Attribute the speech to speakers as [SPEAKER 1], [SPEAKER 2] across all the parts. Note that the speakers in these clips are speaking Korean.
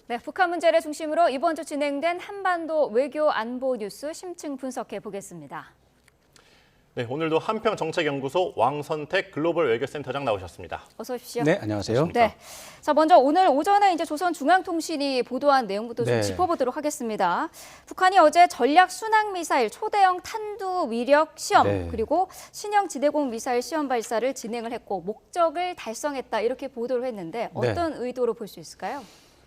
[SPEAKER 1] 네, 북한 문제를 중심으로 이번 주 진행된 한반도 외교 안보 뉴스 심층 분석해 보겠습니다.
[SPEAKER 2] 네, 오늘도 한평정책연구소 왕선택 글로벌 외교센터장 나오셨습니다.
[SPEAKER 1] 어서 오십시오.
[SPEAKER 3] 네, 안녕하세요.
[SPEAKER 1] 네, 자 먼저 오늘 오전에 조선중앙통신이 보도한 내용부터 좀
[SPEAKER 3] 네.
[SPEAKER 1] 짚어보도록 하겠습니다. 북한이 어제 전략 순항 미사일 초대형 탄두 위력 시험
[SPEAKER 3] 네.
[SPEAKER 1] 그리고 신형 지대공 미사일 시험 발사를 진행을 했고 목적을 달성했다 이렇게 보도를 했는데 어떤 의도로 볼 수 있을까요?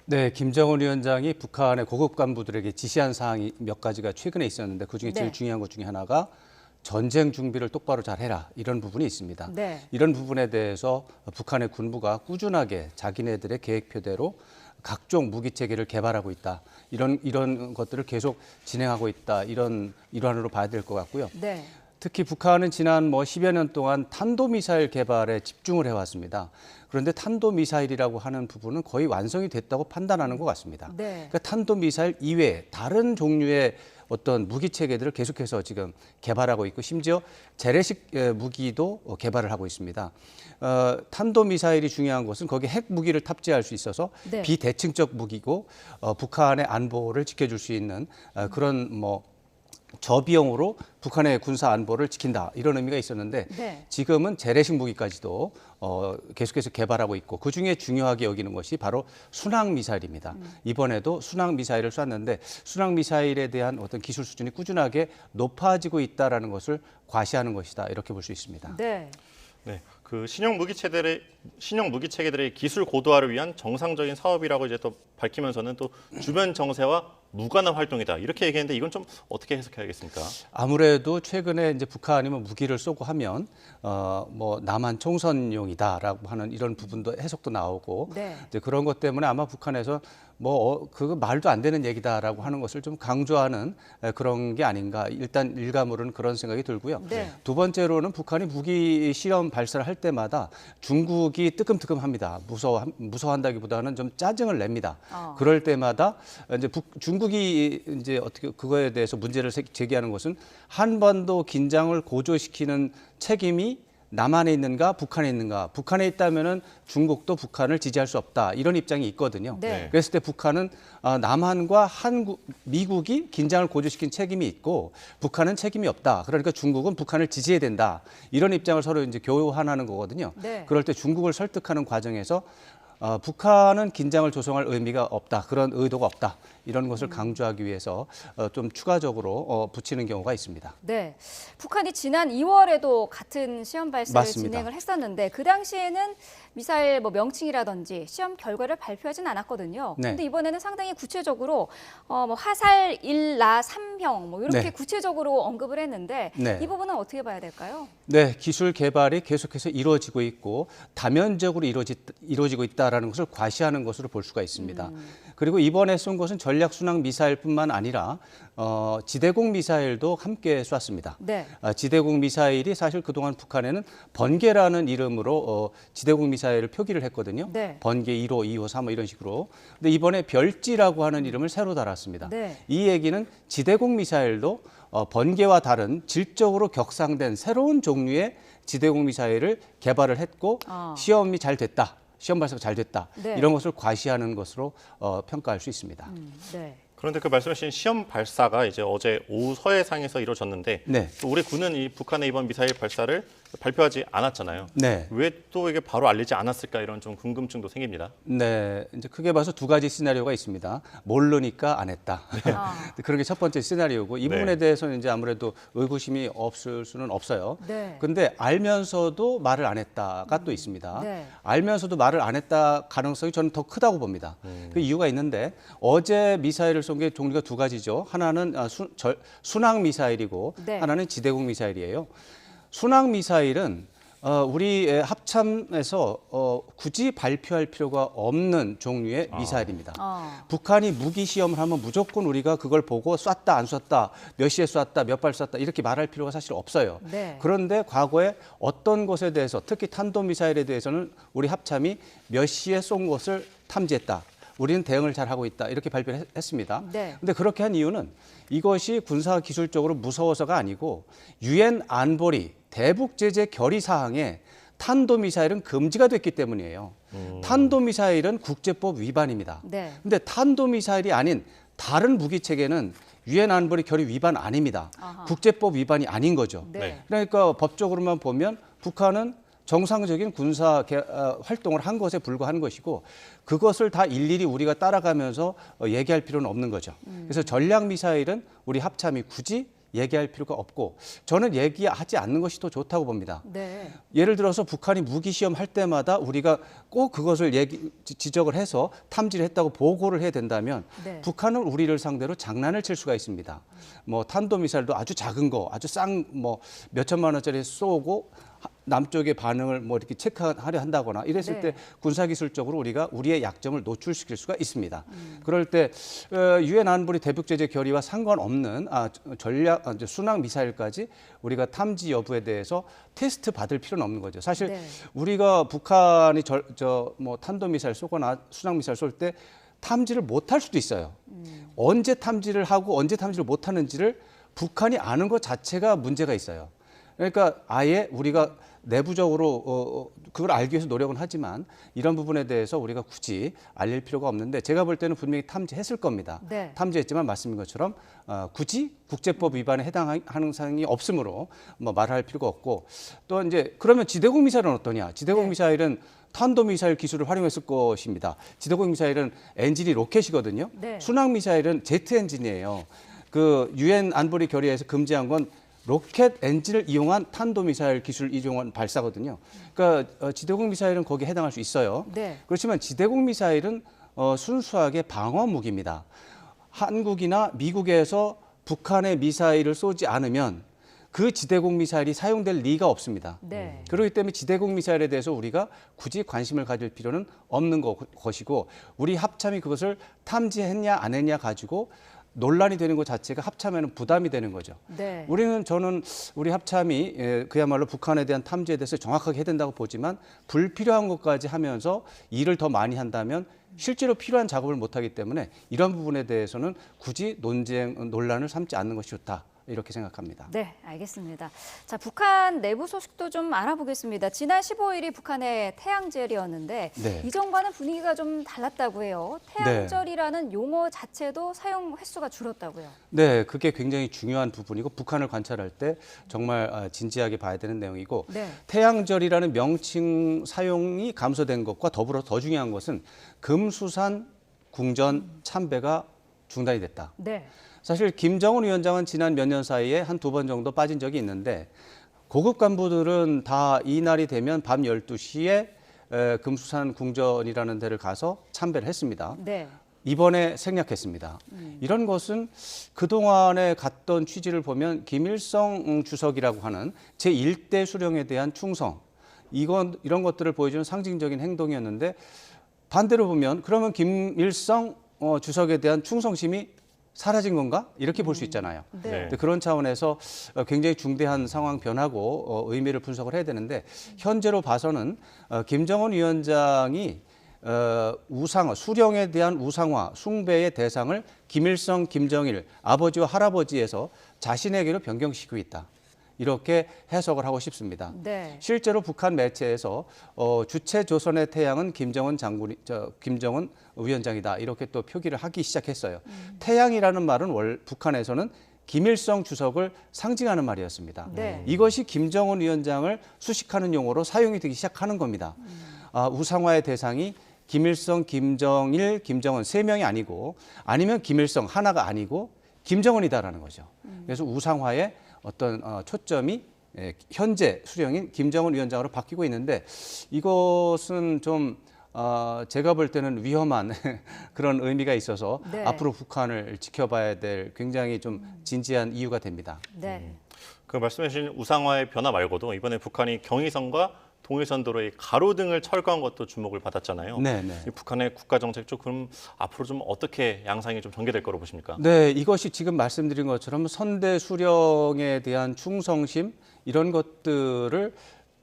[SPEAKER 3] 네, 김정은 위원장이 북한의 고급 간부들에게 지시한 사항이 몇 가지가 최근에 있었는데 그중에 제일
[SPEAKER 1] 네.
[SPEAKER 3] 중요한 것 중에 하나가 전쟁 준비를 똑바로 잘 해라 이런 부분이 있습니다.
[SPEAKER 1] 네.
[SPEAKER 3] 이런 부분에 대해서 북한의 군부가 꾸준하게 자기네들의 계획표대로 각종 무기 체계를 개발하고 있다. 이런 것들을 계속 진행하고 있다. 이런 일환으로 봐야 될 것 같고요.
[SPEAKER 1] 네.
[SPEAKER 3] 특히 북한은 지난 10여 년 동안 탄도미사일 개발에 집중을 해왔습니다. 그런데 탄도미사일이라고 하는 부분은 거의 완성이 됐다고 판단하는 것 같습니다.
[SPEAKER 1] 네.
[SPEAKER 3] 그러니까 탄도미사일 이외에 다른 종류의 어떤 무기 체계들을 계속해서 지금 개발하고 있고 심지어 재래식 무기도 개발을 하고 있습니다. 탄도미사일이 중요한 것은 거기에 핵 무기를 탑재할 수 있어서
[SPEAKER 1] 네.
[SPEAKER 3] 비대칭적 무기고 북한의 안보를 지켜줄 수 있는 그런 저비용으로 북한의 군사 안보를 지킨다 이런 의미가 있었는데
[SPEAKER 1] 네.
[SPEAKER 3] 지금은 재래식 무기까지도 계속해서 개발하고 있고 그중에 중요하게 여기는 것이 바로 순항 미사일입니다. 이번에도 순항 미사일을 쐈는데 순항 미사일에 대한 어떤 기술 수준이 꾸준하게 높아지고 있다라는 것을 과시하는 것이다 이렇게 볼 수 있습니다.
[SPEAKER 1] 네.
[SPEAKER 2] 네, 그 신형 무기 체계들의 기술 고도화를 위한 정상적인 사업이라고 이제 또 밝히면서는 또 주변 정세와 무관한 활동이다 이렇게 얘기했는데 이건 좀 어떻게 해석해야겠습니까?
[SPEAKER 3] 아무래도 최근에 이제 북한이 무기를 쏘고 하면 남한 총선용이다라고 하는 이런 부분도 해석도 나오고
[SPEAKER 1] 네.
[SPEAKER 3] 이제 그런 것 때문에 아마 북한에서 그거 말도 안 되는 얘기다라고 하는 것을 좀 강조하는 그런 게 아닌가 일단 일감으로는 그런 생각이 들고요.
[SPEAKER 1] 네.
[SPEAKER 3] 두 번째로는 북한이 무기 실험 발사를 할 때마다 중국이 뜨끔뜨끔합니다. 무서워한다기보다는 좀 짜증을 냅니다. 그럴 때마다 이제 중국이 이제 어떻게 그거에 대해서 문제를 제기하는 것은 한반도 긴장을 고조시키는 책임이 남한에 있는가 북한에 있는가 북한에 있다면은 중국도 북한을 지지할 수 없다 이런 입장이 있거든요.
[SPEAKER 1] 네.
[SPEAKER 3] 그랬을 때 북한은 남한과 미국이 긴장을 고조시킨 책임이 있고 북한은 책임이 없다. 그러니까 중국은 북한을 지지해야 된다 이런 입장을 서로 이제 교환하는 거거든요.
[SPEAKER 1] 네.
[SPEAKER 3] 그럴 때 중국을 설득하는 과정에서 북한은 긴장을 조성할 의미가 없다. 그런 의도가 없다. 이런 것을 강조하기 위해서 좀 추가적으로 붙이는 경우가 있습니다.
[SPEAKER 1] 네, 북한이 지난 2월에도 같은 시험 발사를
[SPEAKER 3] 맞습니다.
[SPEAKER 1] 진행을 했었는데 그 당시에는 미사일 명칭이라든지 시험 결과를 발표하진 않았거든요.
[SPEAKER 3] 네.
[SPEAKER 1] 그런데 이번에는 상당히 구체적으로 화살 1라 3형 이렇게
[SPEAKER 3] 네.
[SPEAKER 1] 구체적으로 언급을 했는데
[SPEAKER 3] 네.
[SPEAKER 1] 이 부분은 어떻게 봐야 될까요?
[SPEAKER 3] 네, 기술 개발이 계속해서 이루어지고 있고 다면적으로 이루어지고 있다라는 것을 과시하는 것으로 볼 수가 있습니다. 그리고 이번에 쏜 것은 전략 순항 미사일뿐만 아니라 지대공 미사일도 함께 쐈습니다.
[SPEAKER 1] 네.
[SPEAKER 3] 지대공 미사일이 사실 그동안 북한에는 번개라는 이름으로 지대공 미사일을 표기를 했거든요.
[SPEAKER 1] 네.
[SPEAKER 3] 번개 1호, 2호, 3호 이런 식으로. 근데 이번에 별지라고 하는 이름을 새로 달았습니다.
[SPEAKER 1] 네.
[SPEAKER 3] 이 얘기는 지대공 미사일도 번개와 다른 질적으로 격상된 새로운 종류의 지대공 미사일을 개발을 했고 시험이 잘 됐다. 시험 발사가 잘 됐다.
[SPEAKER 1] 네.
[SPEAKER 3] 이런 것을 과시하는 것으로 평가할 수 있습니다.
[SPEAKER 1] 네.
[SPEAKER 2] 그런데 그 말씀하신 시험 발사가 이제 어제 오후 서해상에서 이루어졌는데
[SPEAKER 3] 네.
[SPEAKER 2] 또 우리 군은 이 북한의 이번 미사일 발사를 발표하지 않았잖아요.
[SPEAKER 3] 네.
[SPEAKER 2] 왜 또 이게 바로 알리지 않았을까 이런 좀 궁금증도 생깁니다.
[SPEAKER 3] 네, 이제 크게 봐서 두 가지 시나리오가 있습니다. 모르니까 안 했다. 그런 게 첫 번째 시나리오고 이 부분에 대해서는 이제 아무래도 의구심이 없을 수는 없어요.
[SPEAKER 1] 네.
[SPEAKER 3] 근데 알면서도 말을 안 했다가 또 있습니다.
[SPEAKER 1] 네.
[SPEAKER 3] 알면서도 말을 안 했다 가능성이 저는 더 크다고 봅니다. 그 이유가 있는데 어제 미사일을 쏜 게 종류가 두 가지죠. 하나는 순항 미사일이고
[SPEAKER 1] 네.
[SPEAKER 3] 하나는 지대공 미사일이에요. 순항 미사일은 우리 합참에서 굳이 발표할 필요가 없는 종류의 미사일입니다. 북한이 무기 시험을 하면 무조건 우리가 그걸 보고 쐈다 안 쐈다 몇 시에 쐈다 몇 발 쐈다 이렇게 말할 필요가 사실 없어요.
[SPEAKER 1] 네.
[SPEAKER 3] 그런데 과거에 어떤 것에 대해서 특히 탄도미사일에 대해서는 우리 합참이 몇 시에 쏜 것을 탐지했다. 우리는 대응을 잘하고 있다. 이렇게 발표를 했습니다.
[SPEAKER 1] 네.
[SPEAKER 3] 근데 그렇게 한 이유는 이것이 군사 기술적으로 무서워서가 아니고 유엔 안보리 대북 제재 결의 사항에 탄도미사일은 금지가 됐기 때문이에요. 탄도미사일은 국제법 위반입니다.
[SPEAKER 1] 네.
[SPEAKER 3] 근데 탄도미사일이 아닌 다른 무기 체계는 유엔 안보리 결의 위반 아닙니다.
[SPEAKER 1] 아하.
[SPEAKER 3] 국제법 위반이 아닌 거죠.
[SPEAKER 1] 네.
[SPEAKER 3] 그러니까 법적으로만 보면 북한은 정상적인 군사 활동을 한 것에 불과한 것이고 그것을 다 일일이 우리가 따라가면서 얘기할 필요는 없는 거죠. 그래서 전략 미사일은 우리 합참이 굳이 얘기할 필요가 없고 저는 얘기하지 않는 것이 더 좋다고 봅니다.
[SPEAKER 1] 네.
[SPEAKER 3] 예를 들어서 북한이 무기 시험 할 때마다 우리가 꼭 그것을 지적을 해서 탐지를 했다고 보고를 해야 된다면
[SPEAKER 1] 네.
[SPEAKER 3] 북한은 우리를 상대로 장난을 칠 수가 있습니다. 뭐 탄도미사일도 아주 작은 거, 아주 뭐 몇천만 원짜리 쏘고 남쪽의 반응을 뭐 이렇게 체크하려 한다거나 이랬을
[SPEAKER 1] 네.
[SPEAKER 3] 때 군사기술적으로 우리가 우리의 약점을 노출시킬 수가 있습니다. 그럴 때 유엔 안보리 대북제재 결의와 상관없는 순항 미사일까지 우리가 탐지 여부에 대해서 테스트 받을 필요는 없는 거죠. 사실
[SPEAKER 1] 네.
[SPEAKER 3] 우리가 북한이 뭐 탄도미사일 쏘거나 순항 미사일 쏠 때 탐지를 못할 수도 있어요. 언제 탐지를 하고 언제 탐지를 못하는지를 북한이 아는 것 자체가 문제가 있어요. 그러니까 아예 우리가 내부적으로 그걸 알기 위해서 노력은 하지만 이런 부분에 대해서 우리가 굳이 알릴 필요가 없는데 제가 볼 때는 분명히 탐지했을 겁니다.
[SPEAKER 1] 네.
[SPEAKER 3] 탐지했지만 말씀인 것처럼 굳이 국제법 위반에 해당하는 사항이 없으므로 뭐 말할 필요가 없고 또 이제 그러면 지대공 미사일은 어떠냐? 지대공
[SPEAKER 1] 네.
[SPEAKER 3] 미사일은 탄도미사일 기술을 활용했을 것입니다. 지대공 미사일은 엔진이 로켓이거든요.
[SPEAKER 1] 네.
[SPEAKER 3] 순항 미사일은 제트 엔진이에요. 그 유엔 안보리 결의에서 금지한 건 로켓 엔진을 이용한 탄도미사일 기술 이용한 발사거든요. 그러니까 지대공 미사일은 거기에 해당할 수 있어요.
[SPEAKER 1] 네.
[SPEAKER 3] 그렇지만 지대공 미사일은 순수하게 방어 무기입니다. 한국이나 미국에서 북한의 미사일을 쏘지 않으면 그 지대공 미사일이 사용될 리가 없습니다.
[SPEAKER 1] 네.
[SPEAKER 3] 그렇기 때문에 지대공 미사일에 대해서 우리가 굳이 관심을 가질 필요는 없는 것이고 우리 합참이 그것을 탐지했냐 안 했냐 가지고 논란이 되는 것 자체가 합참에는 부담이 되는 거죠.
[SPEAKER 1] 네.
[SPEAKER 3] 저는 우리 합참이 그야말로 북한에 대한 탐지에 대해서 정확하게 해야 된다고 보지만 불필요한 것까지 하면서 일을 더 많이 한다면 실제로 필요한 작업을 못하기 때문에 이런 부분에 대해서는 굳이 논란을 삼지 않는 것이 좋다. 이렇게 생각합니다.
[SPEAKER 1] 네, 알겠습니다. 자, 북한 내부 소식도 좀 알아보겠습니다. 지난 15일이 북한의 태양절이었는데
[SPEAKER 3] 네.
[SPEAKER 1] 이전과는 분위기가 좀 달랐다고 해요. 태양절이라는 용어 자체도 사용 횟수가 줄었다고요.
[SPEAKER 3] 네, 그게 굉장히 중요한 부분이고 북한을 관찰할 때 정말 진지하게 봐야 되는 내용이고
[SPEAKER 1] 네.
[SPEAKER 3] 태양절이라는 명칭 사용이 감소된 것과 더불어 더 중요한 것은 금수산 궁전 참배가 중단이 됐다.
[SPEAKER 1] 네.
[SPEAKER 3] 사실 김정은 위원장은 지난 몇 년 사이에 한 2번 정도 빠진 적이 있는데 고급 간부들은 다 이날이 되면 밤 12시에 금수산 궁전이라는 데를 가서 참배를 했습니다.
[SPEAKER 1] 네.
[SPEAKER 3] 이번에 생략했습니다. 이런 것은 그동안에 갔던 취지를 보면 김일성 주석이라고 하는 제1대 수령에 대한 충성, 이런 것들을 보여주는 상징적인 행동이었는데 반대로 보면 그러면 김일성 주석에 대한 충성심이 사라진 건가? 이렇게 볼 수 있잖아요.
[SPEAKER 1] 네.
[SPEAKER 2] 네.
[SPEAKER 3] 그런 차원에서 굉장히 중대한 상황 변화고 의미를 분석을 해야 되는데 현재로 봐서는 김정은 위원장이 수령에 대한 우상화, 숭배의 대상을 김일성, 김정일, 아버지와 할아버지에서 자신에게로 변경시키고 있다. 이렇게 해석을 하고 싶습니다.
[SPEAKER 1] 네.
[SPEAKER 3] 실제로 북한 매체에서 주체 조선의 태양은 김정은 위원장이다 이렇게 또 표기를 하기 시작했어요. 태양이라는 말은 북한에서는 김일성 주석을 상징하는 말이었습니다.
[SPEAKER 1] 네.
[SPEAKER 3] 이것이 김정은 위원장을 수식하는 용어로 사용이 되기 시작하는 겁니다. 우상화의 대상이 김일성, 김정일, 김정은 세 명이 아니고 아니면 김일성 하나가 아니고 김정은이다라는 거죠. 그래서 우상화의 어떤 초점이 현재 수령인 김정은 위원장으로 바뀌고 있는데 이것은 좀 제가 볼 때는 위험한 그런 의미가 있어서
[SPEAKER 1] 네.
[SPEAKER 3] 앞으로 북한을 지켜봐야 될 굉장히 좀 진지한 이유가 됩니다.
[SPEAKER 1] 네.
[SPEAKER 2] 그 말씀해 주신 우상화의 변화 말고도 이번에 북한이 경의선과 동해선 도로의 가로등을 철거한 것도 주목을 받았잖아요.
[SPEAKER 3] 네, 네.
[SPEAKER 2] 이 북한의 국가 정책 쪽 그럼 앞으로 좀 어떻게 양상이 좀 전개될 거로 보십니까?
[SPEAKER 3] 네, 이것이 지금 말씀드린 것처럼 선대 수령에 대한 충성심 이런 것들을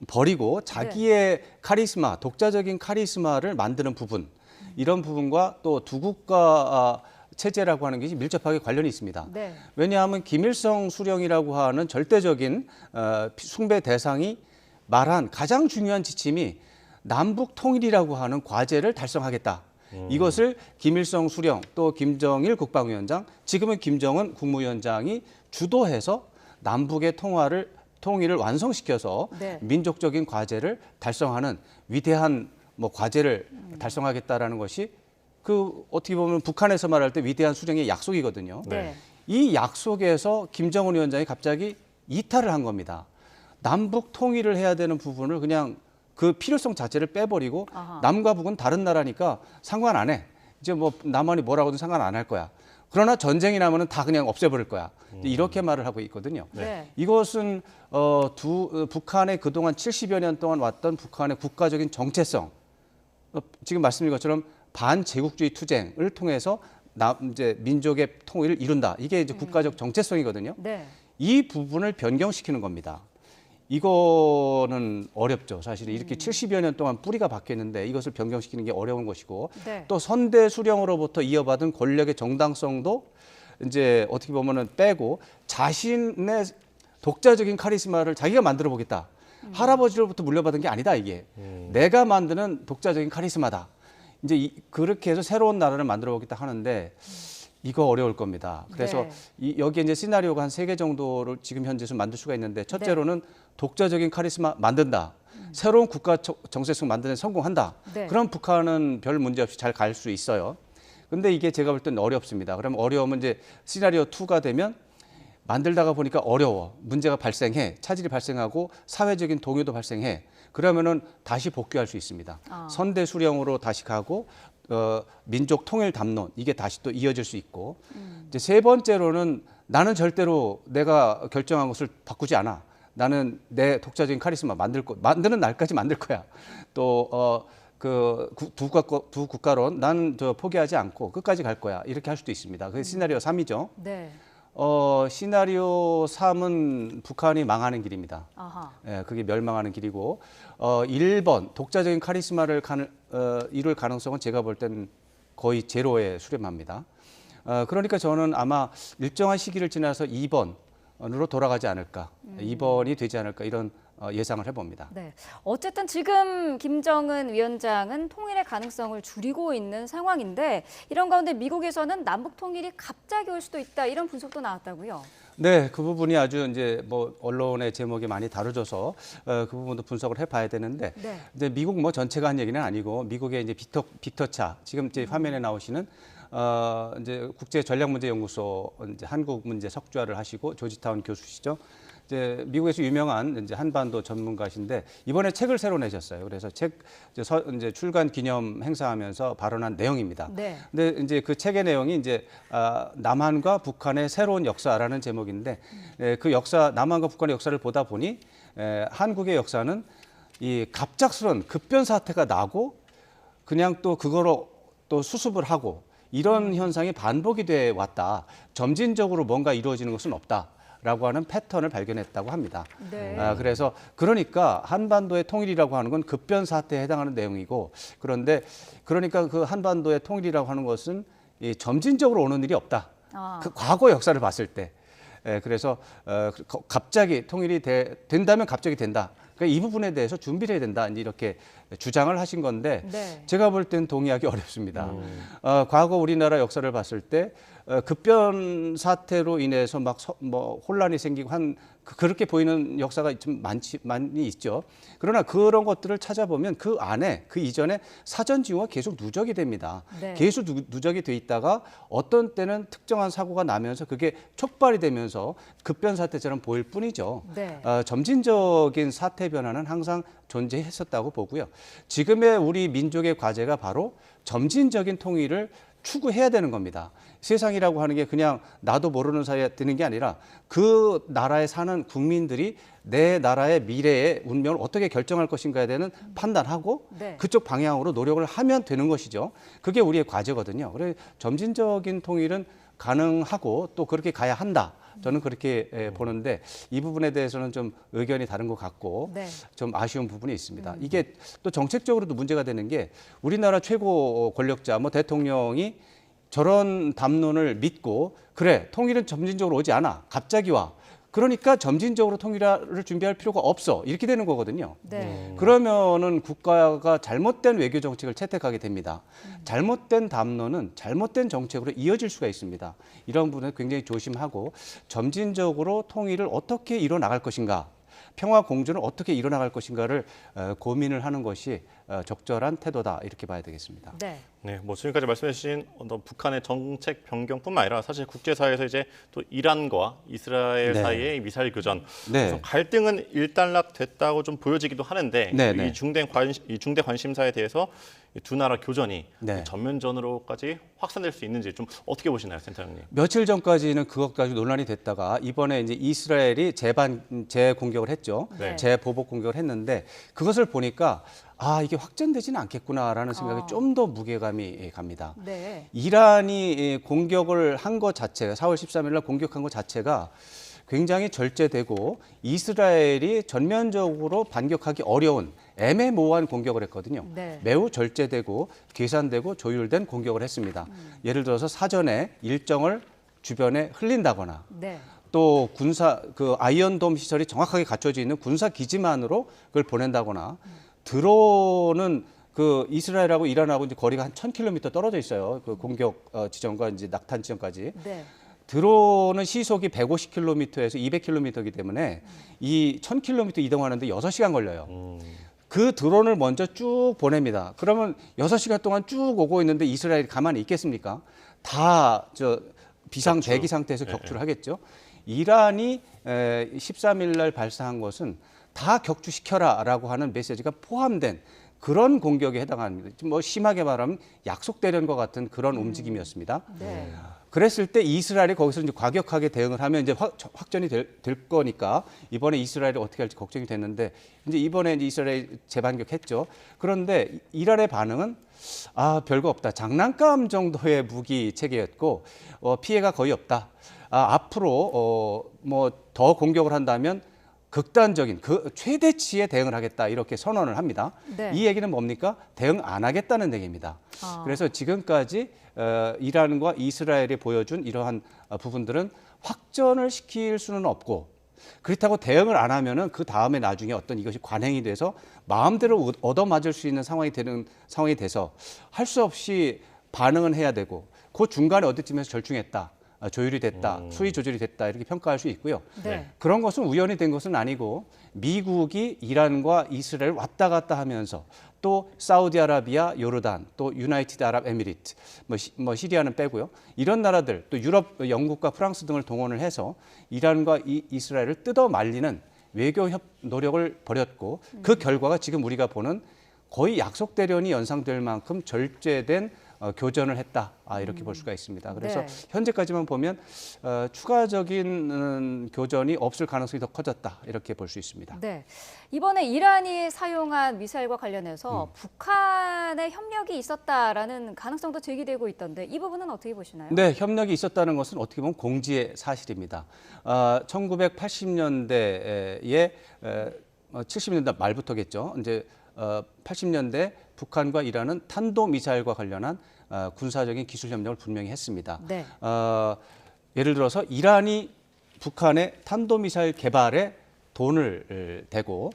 [SPEAKER 3] 버리고 자기의 카리스마, 독자적인 카리스마를 만드는 부분 이런 부분과 또 두 국가 체제라고 하는 것이 밀접하게 관련이 있습니다.
[SPEAKER 1] 네.
[SPEAKER 3] 왜냐하면 김일성 수령이라고 하는 절대적인 숭배 대상이 말한 가장 중요한 지침이 남북 통일이라고 하는 과제를 달성하겠다. 이것을 김일성 수령 또 김정일 국방위원장, 지금은 김정은 국무위원장이 주도해서 남북의 통일을 완성시켜서
[SPEAKER 1] 네.
[SPEAKER 3] 민족적인 과제를 달성하는 위대한 과제를 달성하겠다라는 것이 그 어떻게 보면 북한에서 말할 때 위대한 수령의 약속이거든요.
[SPEAKER 1] 네.
[SPEAKER 3] 이 약속에서 김정은 위원장이 갑자기 이탈을 한 겁니다. 남북 통일을 해야 되는 부분을 그냥 그 필요성 자체를 빼버리고
[SPEAKER 1] 아하.
[SPEAKER 3] 남과 북은 다른 나라니까 상관 안 해. 이제 뭐 남한이 뭐라고든 상관 안 할 거야. 그러나 전쟁이 나면은 다 그냥 없애버릴 거야. 이렇게 말을 하고 있거든요.
[SPEAKER 1] 네.
[SPEAKER 3] 이것은 북한의 그동안 70여 년 동안 왔던 북한의 국가적인 정체성, 지금 말씀드린 것처럼 반제국주의 투쟁을 통해서 이제 민족의 통일을 이룬다. 이게 이제 국가적 정체성이거든요.
[SPEAKER 1] 네.
[SPEAKER 3] 이 부분을 변경시키는 겁니다. 이거는 어렵죠. 사실은 이렇게 70여 년 동안 뿌리가 박혀 있는데 이것을 변경시키는 게 어려운 것이고
[SPEAKER 1] 네.
[SPEAKER 3] 또 선대 수령으로부터 이어받은 권력의 정당성도 이제 어떻게 보면은 빼고 자신의 독자적인 카리스마를 자기가 만들어 보겠다. 할아버지로부터 물려받은 게 아니다 이게. 내가 만드는 독자적인 카리스마다. 이제 그렇게 해서 새로운 나라를 만들어 보겠다 하는데 이거 어려울 겁니다. 그래서
[SPEAKER 1] 네.
[SPEAKER 3] 여기에 이제 시나리오가 한 3개 정도를 지금 현재에서 만들 수가 있는데 첫째로는 독자적인 카리스마 만든다. 새로운 국가 정체성 만드는 데 성공한다.
[SPEAKER 1] 네.
[SPEAKER 3] 그럼 북한은 별 문제 없이 잘 갈 수 있어요. 근데 이게 제가 볼 때는 어렵습니다. 그럼 어려우면 이제 시나리오 2가 되면 만들다가 보니까 어려워. 문제가 발생해. 차질이 발생하고 사회적인 동요도 발생해. 그러면은 다시 복귀할 수 있습니다. 선대 수령으로 다시 가고 민족 통일 담론 이게 다시 또 이어질 수 있고 이제 세 번째로는 나는 절대로 내가 결정한 것을 바꾸지 않아. 나는 내 독자적인 카리스마 만드는 날까지 만들 거야. 또 두 국가론 난 포기하지 않고 끝까지 갈 거야. 이렇게 할 수도 있습니다. 그게 시나리오 3이죠.
[SPEAKER 1] 네.
[SPEAKER 3] 시나리오 3은 북한이 망하는 길입니다.
[SPEAKER 1] 아하.
[SPEAKER 3] 예, 그게 멸망하는 길이고 1번 독자적인 카리스마를 이룰 가능성은 제가 볼 땐 거의 제로에 수렴합니다. 그러니까 저는 아마 일정한 시기를 지나서 2번으로 돌아가지 않을까, 2번이 되지 않을까 이런 예상을 해봅니다.
[SPEAKER 1] 네. 어쨌든 지금 김정은 위원장은 통일의 가능성을 줄이고 있는 상황인데 이런 가운데 미국에서는 남북 통일이 갑자기 올 수도 있다 이런 분석도 나왔다고요.
[SPEAKER 3] 네, 그 부분이 아주 이제 언론의 제목이 많이 다뤄져서 그 부분도 분석을 해봐야 되는데
[SPEAKER 1] 네.
[SPEAKER 3] 이제 미국 전체가 한 얘기는 아니고 미국의 이제 빅터차 지금 이제 화면에 나오시는 이제 국제전략문제연구소 이제 한국 문제 석좌를 하시고 조지타운 교수시죠. 이제 미국에서 유명한 이제 한반도 전문가신데 이번에 책을 새로 내셨어요. 그래서 책 이제 출간 기념 행사하면서 발언한 내용입니다.
[SPEAKER 1] 네.
[SPEAKER 3] 근데 이제 그 책의 내용이 이제 남한과 북한의 새로운 역사라는 제목인데 그 역사 남한과 북한의 역사를 보다 보니 한국의 역사는 이 갑작스런 급변 사태가 나고 그냥 또 그거로 또 수습을 하고 이런 현상이 반복이 돼 왔다. 점진적으로 뭔가 이루어지는 것은 없다. 라고 하는 패턴을 발견했다고 합니다.
[SPEAKER 1] 네.
[SPEAKER 3] 그래서 그러니까 한반도의 통일이라고 하는 건 급변 사태에 해당하는 내용이고 그러니까 그 한반도의 통일이라고 하는 것은 이 점진적으로 오는 일이 없다. 그 과거 역사를 봤을 때. 그래서 갑자기 통일이 된다면 갑자기 된다. 그러니까 이 부분에 대해서 준비를 해야 된다. 이렇게 주장을 하신 건데
[SPEAKER 1] 네.
[SPEAKER 3] 제가 볼 땐 동의하기 어렵습니다. 과거 우리나라 역사를 봤을 때 급변 사태로 인해서 막 혼란이 생기고 그렇게 보이는 역사가 좀 많이 있죠. 그러나 그런 것들을 찾아보면 그 안에 그 이전에 사전 징후가 계속 누적이 됩니다.
[SPEAKER 1] 네.
[SPEAKER 3] 계속 누적이 돼 있다가 어떤 때는 특정한 사고가 나면서 그게 촉발이 되면서 급변 사태처럼 보일 뿐이죠.
[SPEAKER 1] 네.
[SPEAKER 3] 점진적인 사태 변화는 항상 존재했었다고 보고요. 지금의 우리 민족의 과제가 바로 점진적인 통일을 추구해야 되는 겁니다. 세상이라고 하는 게 그냥 나도 모르는 사이에 드는 게 아니라 그 나라에 사는 국민들이 내 나라의 미래의 운명을 어떻게 결정할 것인가에 대한 판단하고
[SPEAKER 1] 네.
[SPEAKER 3] 그쪽 방향으로 노력을 하면 되는 것이죠. 그게 우리의 과제거든요. 그래서 점진적인 통일은 가능하고 또 그렇게 가야 한다. 저는 그렇게 보는데 이 부분에 대해서는 좀 의견이 다른 것 같고
[SPEAKER 1] 네.
[SPEAKER 3] 좀 아쉬운 부분이 있습니다. 이게 또 정책적으로도 문제가 되는 게 우리나라 최고 권력자 대통령이 저런 담론을 믿고 그래 통일은 점진적으로 오지 않아 갑자기 와 그러니까 점진적으로 통일을 준비할 필요가 없어. 이렇게 되는 거거든요.
[SPEAKER 1] 네.
[SPEAKER 3] 그러면은 국가가 잘못된 외교 정책을 채택하게 됩니다. 잘못된 담론은 잘못된 정책으로 이어질 수가 있습니다. 이런 부분은 굉장히 조심하고 점진적으로 통일을 어떻게 이뤄 나갈 것인가, 평화 공존을 어떻게 이뤄 나갈 것인가를 고민을 하는 것이 적절한 태도다 이렇게 봐야 되겠습니다.
[SPEAKER 1] 네.
[SPEAKER 2] 네, 뭐 지금까지 말씀해주신 북한의 정책 변경뿐만 아니라 사실 국제사회에서 이제 또 이란과 이스라엘
[SPEAKER 3] 네.
[SPEAKER 2] 사이의 미사일 교전,
[SPEAKER 3] 네.
[SPEAKER 2] 그래서 갈등은 일단락됐다고 좀 보여지기도 하는데
[SPEAKER 3] 네, 네.
[SPEAKER 2] 이 중대 관심사에 대해서 이 두 나라 교전이
[SPEAKER 3] 네.
[SPEAKER 2] 전면전으로까지 확산될 수 있는지 좀 어떻게 보시나요, 센터장님?
[SPEAKER 3] 며칠 전까지는 그것 가지고 논란이 됐다가 이번에 이제 이스라엘이 재공격을 했죠.
[SPEAKER 1] 네.
[SPEAKER 3] 재보복 공격을 했는데 그것을 보니까 아, 이게 확전되지는 않겠구나라는 생각이 좀 더 무게감이 갑니다.
[SPEAKER 1] 네.
[SPEAKER 3] 이란이 공격을 한 것 자체가 4월 13일 날 공격한 것 자체가 굉장히 절제되고 이스라엘이 전면적으로 반격하기 어려운 애매모호한 공격을 했거든요.
[SPEAKER 1] 네.
[SPEAKER 3] 매우 절제되고 계산되고 조율된 공격을 했습니다. 예를 들어서 사전에 일정을 주변에 흘린다거나
[SPEAKER 1] 네.
[SPEAKER 3] 또 아이언돔 시설이 정확하게 갖춰져 있는 군사 기지만으로 그걸 보낸다거나 드론은 이스라엘하고 이란하고 이제 거리가 한 1,000km 떨어져 있어요. 그 공격 지점과 이제 낙탄 지점까지.
[SPEAKER 1] 네.
[SPEAKER 3] 드론은 시속이 150km에서 200km이기 때문에 이 1,000km 이동하는데 6시간 걸려요. 그 드론을 먼저 쭉 보냅니다. 그러면 6시간 동안 쭉 오고 있는데 이스라엘이 가만히 있겠습니까? 다 비상 대기 상태에서 격추를 하겠죠. 이란이 13일 날 발사한 것은 다 격추시켜라라고 하는 메시지가 포함된 그런 공격에 해당합니다. 뭐 심하게 말하면 약속 대련과 같은 그런 움직임이었습니다.
[SPEAKER 1] 네.
[SPEAKER 3] 그랬을 때 이스라엘이 거기서 이제 과격하게 대응을 하면 이제 확전이 될 거니까 이번에 이스라엘이 어떻게 할지 걱정이 됐는데 이제 이번에 이제 이스라엘이 재반격했죠. 그런데 이란의 반응은 별거 없다. 장난감 정도의 무기 체계였고 피해가 거의 없다. 앞으로 뭐 더 공격을 한다면 극단적인 최대치의 대응을 하겠다 이렇게 선언을 합니다.
[SPEAKER 1] 네.
[SPEAKER 3] 이 얘기는 뭡니까? 대응 안 하겠다는 얘기입니다. 그래서 지금까지 이란과 이스라엘이 보여준 이러한 부분들은 확전을 시킬 수는 없고 그렇다고 대응을 안 하면은 그 다음에 나중에 어떤 이것이 관행이 돼서 마음대로 얻어맞을 수 있는 상황이 돼서 할 수 없이 반응은 해야 되고 그 중간에 어디쯤에서 절충했다. 조율이 됐다, 수위 조절이 됐다 이렇게 평가할 수 있고요.
[SPEAKER 1] 네.
[SPEAKER 3] 그런 것은 우연히 된 것은 아니고 미국이 이란과 이스라엘 왔다 갔다 하면서 또 사우디아라비아, 요르단, 또 유나이티드 아랍에미리트, 뭐 시리아는 빼고요. 이런 나라들, 또 유럽, 영국과 프랑스 등을 동원을 해서 이란과 이스라엘을 뜯어 말리는 외교 노력을 벌였고 그 결과가 지금 우리가 보는 거의 약속 대련이 연상될 만큼 절제된 교전을 했다 이렇게 볼 수가 있습니다. 그래서
[SPEAKER 1] 네.
[SPEAKER 3] 현재까지만 보면 추가적인 교전이 없을 가능성이 더 커졌다 이렇게 볼 수 있습니다.
[SPEAKER 1] 네. 이번에 이란이 사용한 미사일과 관련해서 북한의 협력이 있었다라는 가능성도 제기되고 있던데 이 부분은 어떻게 보시나요?
[SPEAKER 3] 네, 협력이 있었다는 것은 어떻게 보면 공지의 사실입니다. 1980년대에 70년대 말부터겠죠. 이제 80년대 북한과 이란은 탄도미사일과 관련한 군사적인 기술 협력을 분명히 했습니다.
[SPEAKER 1] 네.
[SPEAKER 3] 예를 들어서 이란이 북한의 탄도미사일 개발에 돈을 대고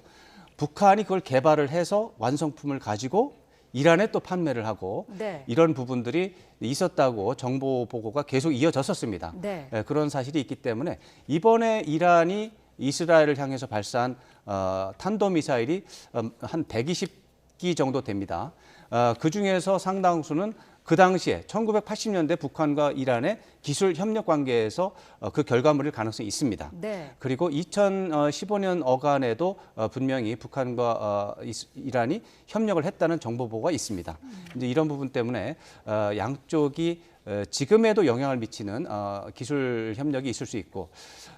[SPEAKER 3] 북한이 그걸 개발을 해서 완성품을 가지고 이란에 또 판매를 하고
[SPEAKER 1] 네.
[SPEAKER 3] 이런 부분들이 있었다고 정보 보고가 계속 이어졌었습니다.
[SPEAKER 1] 네.
[SPEAKER 3] 그런 사실이 있기 때문에 이번에 이란이 이스라엘을 향해서 발사한 탄도미사일이 한 120기 정도 됩니다. 그중에서 상당수는 그 당시에 1980년대 북한과 이란의 기술 협력 관계에서 그 결과물일 가능성이 있습니다.
[SPEAKER 1] 네.
[SPEAKER 3] 그리고 2015년 어간에도 분명히 북한과 이란이 협력을 했다는 정보 보고가 있습니다. 이제 이런 부분 때문에 양쪽이 지금에도 영향을 미치는 기술 협력이 있을 수 있고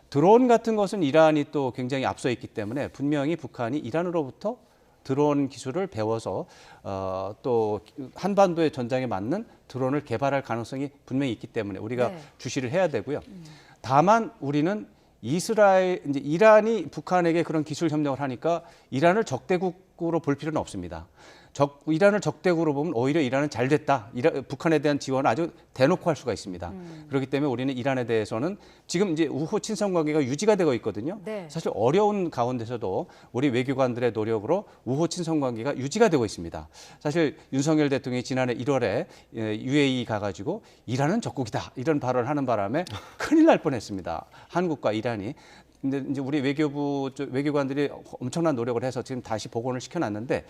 [SPEAKER 3] 드론 같은 것은 이란이 또 굉장히 앞서 있기 때문에 분명히 북한이 이란으로부터 드론 기술을 배워서 또 한반도의 전장에 맞는 드론을 개발할 가능성이 분명히 있기 때문에 우리가
[SPEAKER 1] 네.
[SPEAKER 3] 주시를 해야 되고요. 다만 우리는 이제 이란이 북한에게 그런 기술 협력을 하니까 이란을 적대국으로 볼 필요는 없습니다. 이란을 적대국으로 보면 오히려 이란은 잘 됐다. 북한에 대한 지원을 아주 대놓고 할 수가 있습니다. 그렇기 때문에 우리는 이란에 대해서는 지금 이제 우호 친선 관계가 유지가 되고 있거든요.
[SPEAKER 1] 네.
[SPEAKER 3] 사실 어려운 가운데서도 우리 외교관들의 노력으로 우호 친선 관계가 유지가 되고 있습니다. 사실 윤석열 대통령이 지난해 1월에 UAE 가가지고 이란은 적국이다 이런 발언을 하는 바람에 큰일 날 뻔했습니다. 한국과 이란이. 근데 이제 우리 외교관들이 엄청난 노력을 해서 지금 다시 복원을 시켜놨는데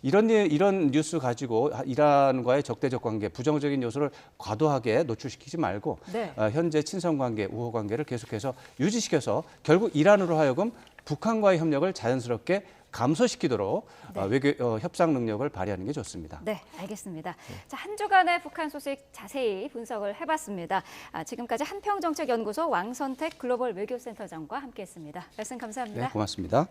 [SPEAKER 3] 이런 뉴스 가지고 이란과의 적대적 관계, 부정적인 요소를 과도하게 노출시키지 말고
[SPEAKER 1] 네.
[SPEAKER 3] 현재 친선 관계, 우호 관계를 계속해서 유지시켜서 결국 이란으로 하여금 북한과의 협력을 자연스럽게 감소시키도록 외교 협상 능력을 발휘하는 게 좋습니다.
[SPEAKER 1] 네, 알겠습니다. 자, 한 주간의 북한 소식 자세히 분석을 해봤습니다. 지금까지 한평정책연구소 왕선택 글로벌 외교센터장과 함께했습니다. 말씀 감사합니다.
[SPEAKER 3] 네, 고맙습니다.